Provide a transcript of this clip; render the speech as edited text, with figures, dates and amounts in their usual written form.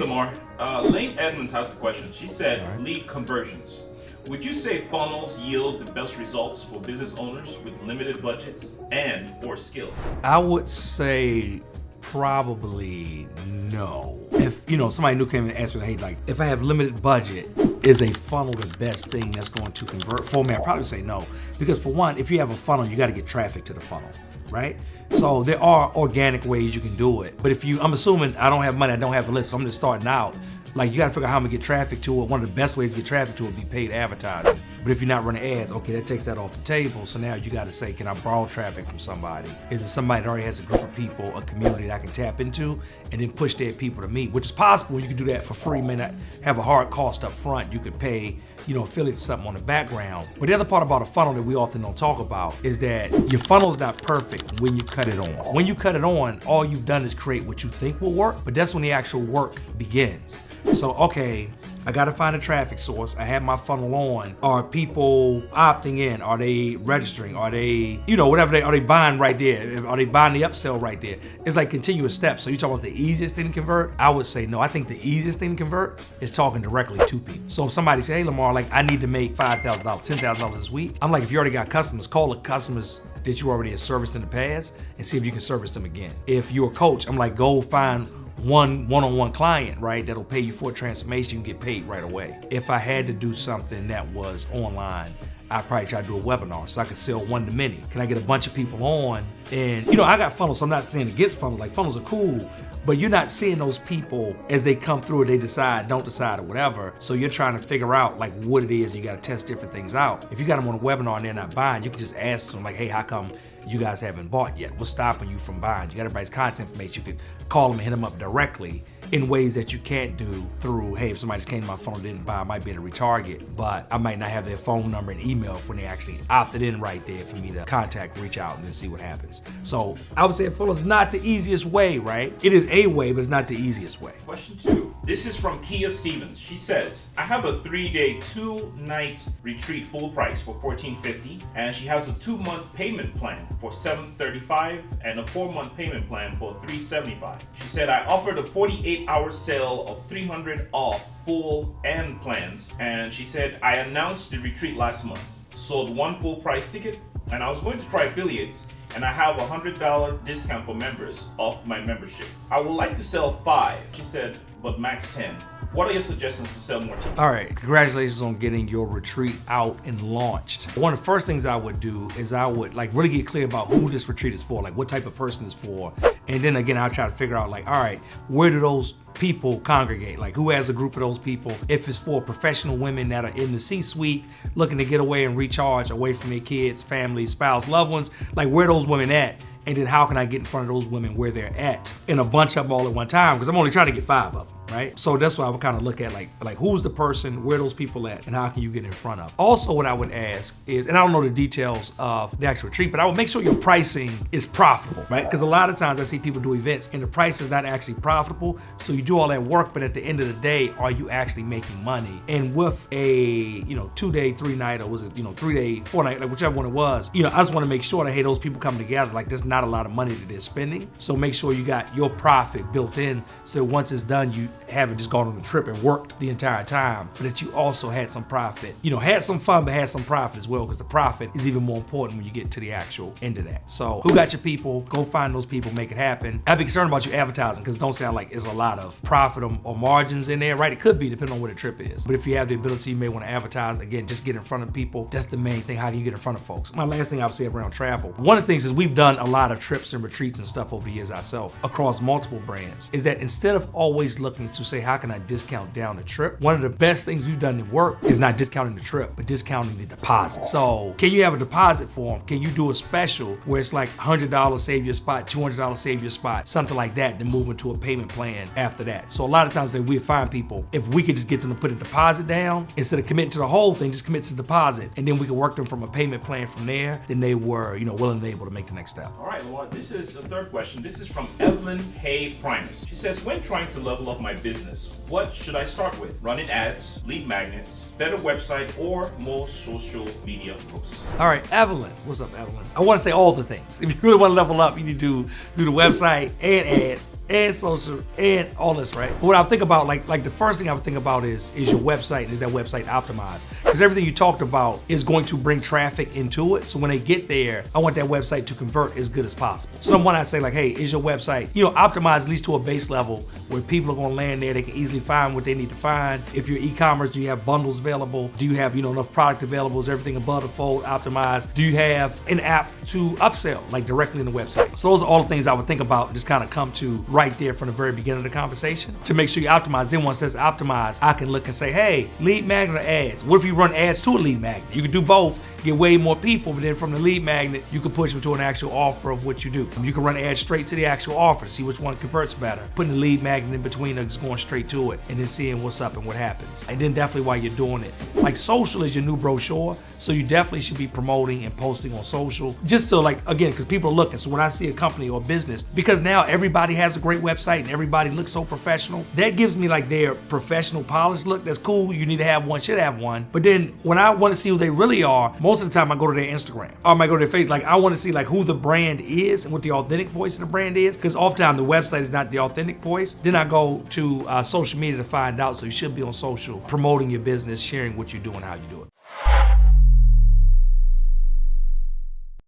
Lamar. Lane Edmonds has a question. She said, All right. lead conversions. Would you say funnels yield the best results for business owners with limited budgets and or skills? I would say probably no. If somebody new came and asked me, hey, like if I have limited budget, is a funnel the best thing that's going to convert for me? I'd probably say no. Because for one, if you have a funnel, you got to get traffic to the funnel, right? So there are organic ways you can do it. But I'm assuming I don't have money, I don't have a list, so I'm just starting out. Like you gotta figure out how I'm gonna get traffic to it. One of the best ways to get traffic to it would be paid advertising. But if you're not running ads, okay, that takes that off the table. So now you gotta say, can I borrow traffic from somebody? Is it somebody that already has a group of people, a community that I can tap into, and then push their people to me? Which is possible. You can do that for free, may not have a hard cost up front. You could pay, affiliate something on the background. But the other part about a funnel that we often don't talk about is that your funnel is not perfect when you cut it on. When you cut it on, all you've done is create what you think will work, but that's when the actual work begins. So, okay, I gotta find a traffic source. I have my funnel on. Are people opting in? Are they registering? Are they, are they buying right there? Are they buying the upsell right there? It's like continuous steps. So you talk about the easiest thing to convert? I would say no. I think the easiest thing to convert is talking directly to people. So if somebody say, hey Lamar, like I need to make $5,000, $10,000 this week. I'm like, if you already got customers, call the customers that you already have serviced in the past and see if you can service them again. If you're a coach, I'm like, go find one-on-one client, right? That'll pay you for a transformation, you can get paid right away. If I had to do something that was online, I'd probably try to do a webinar so I could sell one to many. Can I get a bunch of people on? And I got funnels, so I'm not saying against funnels, like funnels are cool, but you're not seeing those people as they come through or they decide, don't decide or whatever. So you're trying to figure out like what it is, you gotta test different things out. If you got them on a webinar and they're not buying, you can just ask them like, hey, how come you guys haven't bought yet? What's stopping you from buying? You got everybody's contact information. You can call them and hit them up directly in ways that you can't do through, hey, if somebody just came to my phone and didn't buy, I might be able to retarget, but I might not have their phone number and email when they actually opted in right there for me to contact, reach out, and then see what happens. So I would say a funnel is not the easiest way, right? It is a way, but it's not the easiest way. Question 2. This is from Kia Stevens. She says, I have a 3-day, 2-night retreat full price for $1,450, and she has a 2-month payment plan for $735 and a 4-month payment plan for $375. She said, I offered a 48-hour sale of $300 off full and plans, and she said, I announced the retreat last month, sold 1 full price ticket, and I was going to try affiliates, and I have a $100 discount for members off my membership. I would like to sell 5, she said, but max 10. What are your suggestions to sell more tickets? All right, congratulations on getting your retreat out and launched. One of the first things I would do is I would like really get clear about who this retreat is for, like what type of person it's for. And then again, I'll try to figure out like, all right, where do those people congregate? Like who has a group of those people? If it's for professional women that are in the C-suite looking to get away and recharge away from their kids, family, spouse, loved ones, like where are those women at? And then how can I get in front of those women where they're at? And a bunch of them all at one time, because I'm only trying to get 5 of them, right? So that's what I would kind of look at, like who's the person, where those people at, and how can you get in front of? Also, what I would ask is, and I don't know the details of the actual retreat, but I would make sure your pricing is profitable, right? Because a lot of times I see people do events and the price is not actually profitable. So you do all that work, but at the end of the day, are you actually making money? And with a 2-day, 3-night, or was it 3-day, 4-night, like whichever one it was, I just want to make sure that hey, those people come together, like there's not a lot of money that they're spending. So make sure you got your profit built in so that once it's done, you haven't just gone on the trip and worked the entire time, but that you also had some profit, had some fun, but had some profit as well, because the profit is even more important when you get to the actual end of that. So who got your people? Go find those people, make it happen. I'd be concerned about your advertising because it don't sound like there's a lot of profit or margins in there, right? It could be depending on where the trip is. But if you have the ability, you may want to advertise. Again, just get in front of people. That's the main thing. How can you get in front of folks? My last thing I would say around travel. One of the things is we've done a lot of trips and retreats and stuff over the years ourselves across multiple brands, is that instead of always looking to say, how can I discount down the trip? One of the best things we've done in work is not discounting the trip, but discounting the deposit. So can you have a deposit for them? Can you do a special where it's like $100 save your spot, $200 save your spot, something like that, then move into a payment plan after that. So a lot of times that we find people, if we could just get them to put a deposit down, instead of committing to the whole thing, just commit to the deposit, and then we can work them from a payment plan from there, then they were, willing and able to make the next step. All right, well, this is a third question. This is from Evelyn Hay Primus. She says, when trying to level up my business, business. What should I start with? Running ads, lead magnets, better website, or more social media posts? All right, Evelyn. What's up, Evelyn? I want to say all the things. If you really want to level up, you need to do the website and ads and social and all this, right? But what I think about, like the first thing I would think about is your website. Is that website optimized? Because everything you talked about is going to bring traffic into it. So when they get there, I want that website to convert as good as possible. So when I say like, hey, is your website, optimized at least to a base level where people are going to land there, they can easily find what they need to find. If you're e-commerce, do you have bundles available? Do you have enough product available? Is everything above the fold optimized? Do you have an app to upsell like directly in the website? So those are all the things I would think about and just kind of come to right there from the very beginning of the conversation to make sure you optimize. Then once that's optimized, I can look and say, hey, lead magnet or ads? What if you run ads to a lead magnet? You can do both, get way more people, but then from the lead magnet, you can push them to an actual offer of what you do. You can run ads straight to the actual offer to see which one converts better. Putting the lead magnet in between or just going straight to it and then seeing what's up and what happens. And then definitely while you're doing it, like social is your new brochure, so you definitely should be promoting and posting on social just to again, because people are looking. So when I see a company or business, because now everybody has a great website and everybody looks so professional, that gives me their professional polished look. That's cool. You need to have one, should have one. But then when I want to see who they really are, most of the time I go to their Instagram or I might go to their Facebook. I want to see who the brand is and what the authentic voice of the brand is, because oftentimes the website is not the authentic voice. Then I go to social media to find out. So you should be on social promoting your business, sharing what you do and how you do it.